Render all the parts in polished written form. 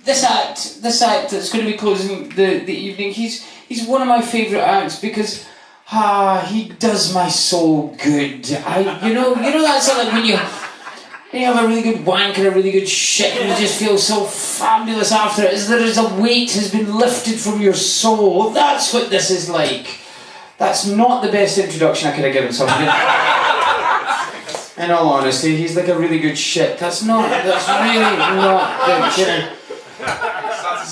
this act that's going to be closing the evening, he's one of my favourite acts because he does my soul good. You know that's like when you have a really good wank and a really good shit and you just feel so fabulous after it, as there is a weight has been lifted from your soul. That's what this is like. That's not the best introduction I could have given somebody. In all honesty, he's like a really good shit. That's really not the...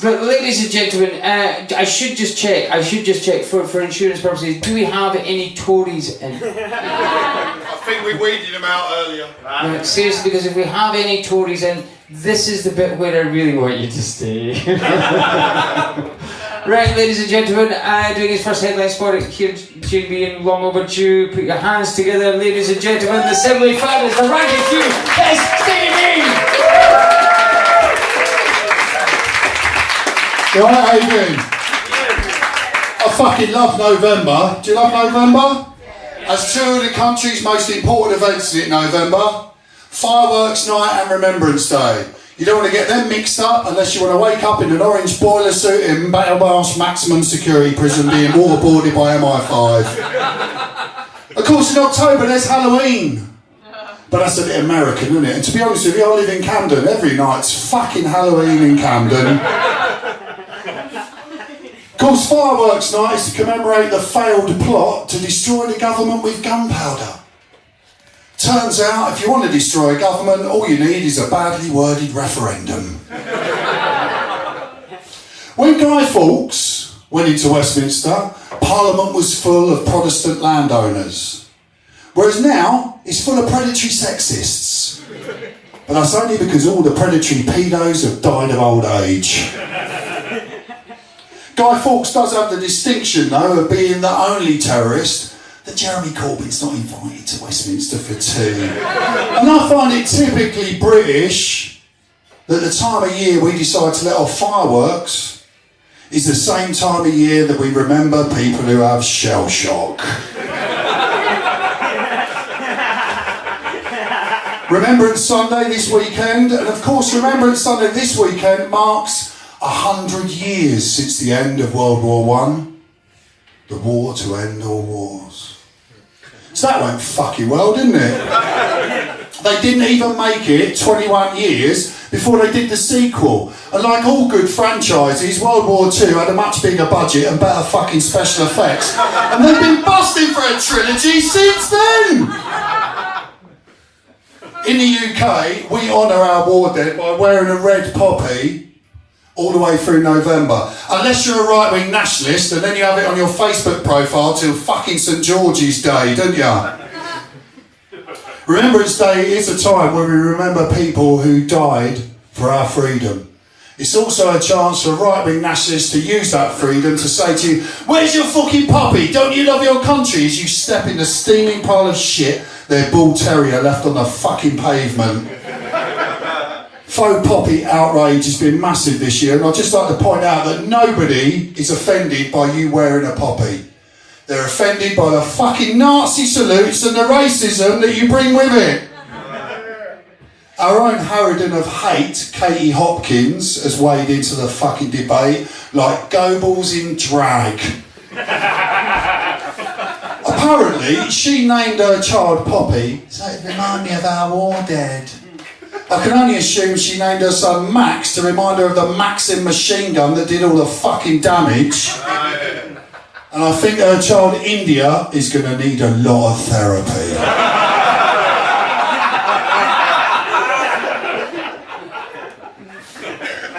But ladies and gentlemen, I should just check for insurance purposes, do we have any Tories in? I think we weeded them out earlier. No, seriously, because if we have any Tories in, this is the bit where I really want you to stay. Right, ladies and gentlemen, doing his first headline spot here, G&B and long overdue. Put your hands together, ladies and gentlemen. The semi-finals, the ranking few, is Stevie B! Right, how you doing? I fucking love November. Do you love November? As two of the country's most important events in November, Fireworks Night and Remembrance Day. You don't want to get them mixed up unless you want to wake up in an orange boiler suit in Belmarsh maximum security prison being waterboarded by MI5. Of course, in October there's Halloween. But that's a bit American, isn't it? And to be honest with you, I live in Camden. Every night's fucking Halloween in Camden. Of course, Fireworks Night is to commemorate the failed plot to destroy the government with gunpowder. Turns out, if you want to destroy a government, all you need is a badly worded referendum. When Guy Fawkes went into Westminster, Parliament was full of Protestant landowners. Whereas now, it's full of predatory sexists. But that's only because all the predatory pedos have died of old age. Guy Fawkes does have the distinction, though, of being the only terrorist that Jeremy Corbyn's not invited to Westminster for tea. And I find it typically British that the time of year we decide to let off fireworks is the same time of year that we remember people who have shell shock. Remembrance Sunday this weekend, and of course Remembrance Sunday this weekend marks 100 years since the end of World War I, the war to end all wars. So that went fucking well, didn't it? They didn't even make it 21 years before they did the sequel. And like all good franchises, World War II had a much bigger budget and better fucking special effects. And they've been busting for a trilogy since then! In the UK, we honour our war dead by wearing a red poppy all the way through November. Unless you're a right-wing nationalist and then you have it on your Facebook profile till fucking St George's Day, don't you? Remembrance Day is a time where we remember people who died for our freedom. It's also a chance for right-wing nationalists to use that freedom to say to you, where's your fucking puppy? Don't you love your country? As you step in the steaming pile of shit their bull terrier left on the fucking pavement. Faux poppy outrage has been massive this year, and I'd just like to point out that nobody is offended by you wearing a poppy. They're offended by the fucking Nazi salutes and the racism that you bring with it. Our own harridan of hate, Katie Hopkins, has weighed into the fucking debate like Goebbels in drag. Apparently, she named her child Poppy, so it reminded me of our war dead. I can only assume she named her son Max to remind her of the Maxim machine gun that did all the fucking damage. And I think her child India is going to need a lot of therapy.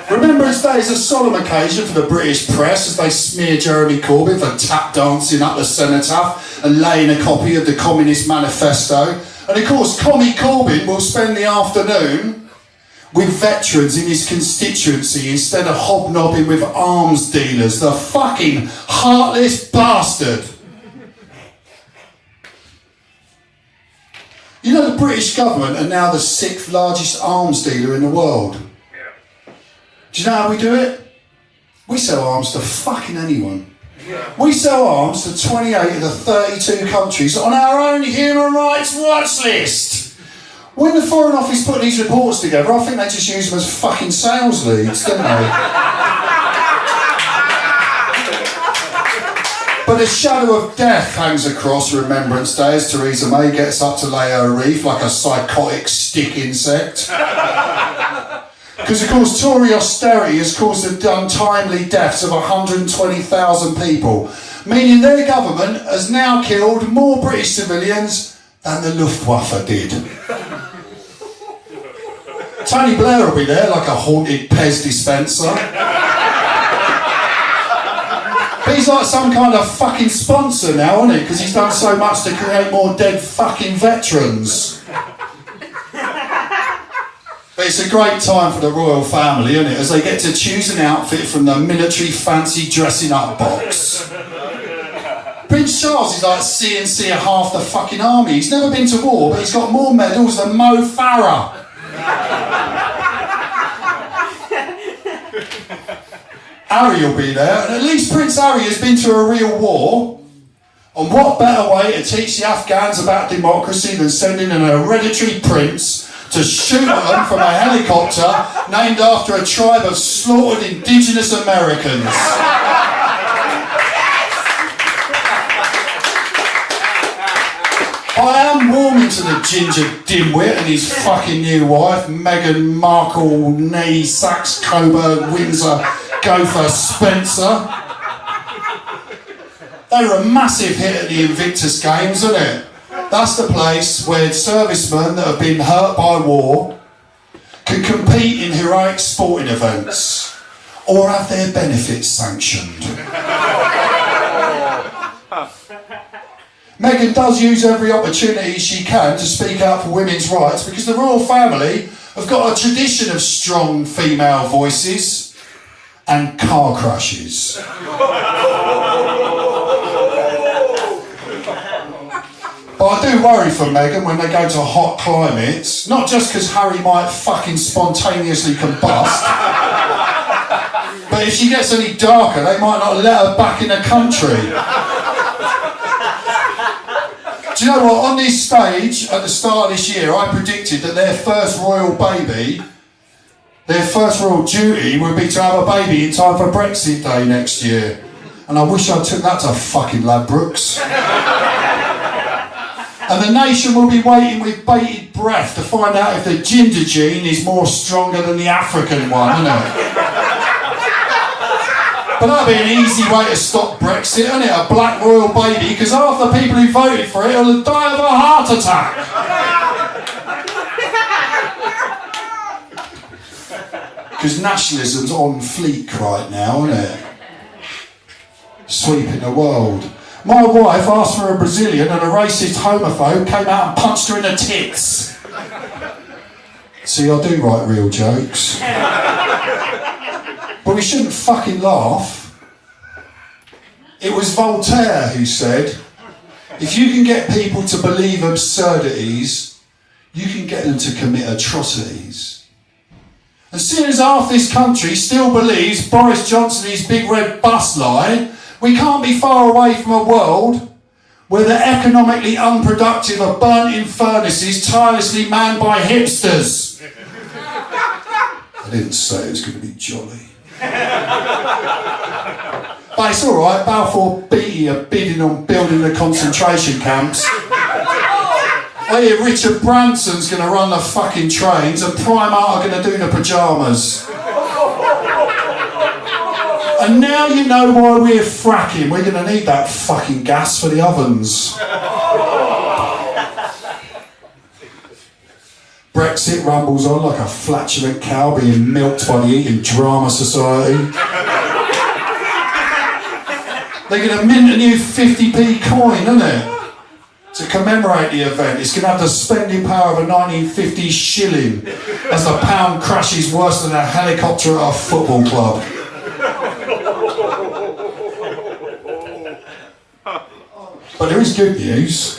Remembrance Day is a solemn occasion for the British press as they smear Jeremy Corbyn for tap dancing up the cenotaph and laying a copy of the Communist Manifesto. And of course, Commie Corbyn will spend the afternoon with veterans in his constituency instead of hobnobbing with arms dealers. The fucking heartless bastard. You know, the British government are now the 6th largest arms dealer in the world. Do you know how we do it? We sell arms to fucking anyone. We sell arms to 28 of the 32 countries on our own human rights watch list. When the Foreign Office put these reports together, I think they just use them as fucking sales leads, don't they? But a shadow of death hangs across Remembrance Day as Theresa May gets up to lay her wreath like a psychotic stick insect. Because, of course, Tory austerity has caused the untimely deaths of 120,000 people, meaning their government has now killed more British civilians than the Luftwaffe did. Tony Blair will be there like a haunted Pez dispenser. But he's like some kind of fucking sponsor now, isn't he? Because he's done so much to create more dead fucking veterans. But it's a great time for the royal family, isn't it? As they get to choose an outfit from the military fancy dressing up box. Prince Charles is like CNC of half the fucking army. He's never been to war, but he's got more medals than Mo Farah. Harry will be there, and at least Prince Harry has been to a real war. And what better way to teach the Afghans about democracy than sending an hereditary prince to shoot at them from a helicopter named after a tribe of slaughtered indigenous Americans. I am warming to the ginger dimwit and his fucking new wife, Meghan Markle, Nee, Saxe, Coburg, Windsor, Gopher, Spencer. They were a massive hit at the Invictus Games, isn't it? That's the place where servicemen that have been hurt by war can compete in heroic sporting events or have their benefits sanctioned. Meghan does use every opportunity she can to speak out for women's rights because the royal family have got a tradition of strong female voices and car crashes. But I do worry for Meghan when they go to hot climates, not just because Harry might fucking spontaneously combust, but if she gets any darker, they might not let her back in the country. Do you know what? On this stage, at the start of this year, I predicted that their first royal baby, their first royal duty would be to have a baby in time for Brexit Day next year. And I wish I took that to fucking Ladbrokes. And the nation will be waiting with bated breath to find out if the ginger gene is more stronger than the African one, isn't it? But that'd be an easy way to stop Brexit, isn't it? A black royal baby, because half the people who voted for it will die of a heart attack. Because nationalism's on fleek right now, isn't it? Sweeping the world. My wife asked for a Brazilian and a racist homophobe came out and punched her in the tits. See, I do write real jokes. But we shouldn't fucking laugh. It was Voltaire who said, if you can get people to believe absurdities, you can get them to commit atrocities. And seeing as half this country still believes Boris Johnson is big red bus lie, we can't be far away from a world where the economically unproductive are burnt in furnaces tirelessly manned by hipsters. I didn't say it was going to be jolly. But it's alright, Balfour Beatty are bidding on building the concentration camps. I hear Richard Branson's going to run the fucking trains and Primark are going to do the pyjamas. And now you know why we're fracking. We're going to need that fucking gas for the ovens. Brexit rumbles on like a flatulent cow being milked by the Eating Drama Society. They're going to mint a new 50p coin, isn't it? To commemorate the event. It's going to have the spending power of a 1950s shilling as the pound crashes worse than a helicopter at a football club. But there is good news.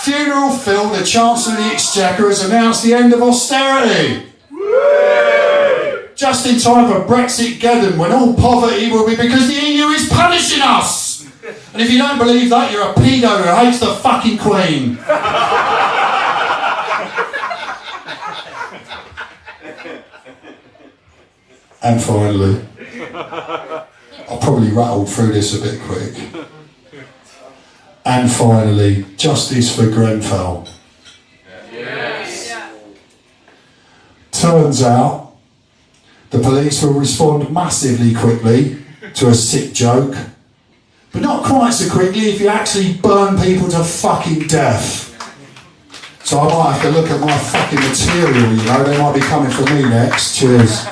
Funeral filled, the Chancellor of the Exchequer has announced the end of austerity. Just in time for Brexit Geddon, when all poverty will be because the EU is punishing us. And if you don't believe that, you're a pedo who hates the fucking Queen. And finally, I'll probably rattle through this a bit quick. And finally, justice for Grenfell. Yes. Turns out, the police will respond massively quickly to a sick joke, but not quite so quickly if you actually burn people to fucking death. So I might have to look at my fucking material, you know, they might be coming for me next. Cheers.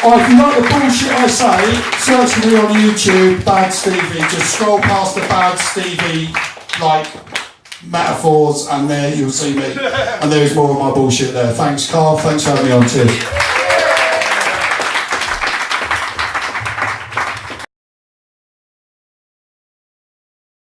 Oh, if you like the bullshit I say, search me on YouTube, Bad Stevie. Just scroll past the Bad Stevie, like, metaphors, and there you'll see me. And there's more of my bullshit there. Thanks, Carl. Thanks for having me on, cheers.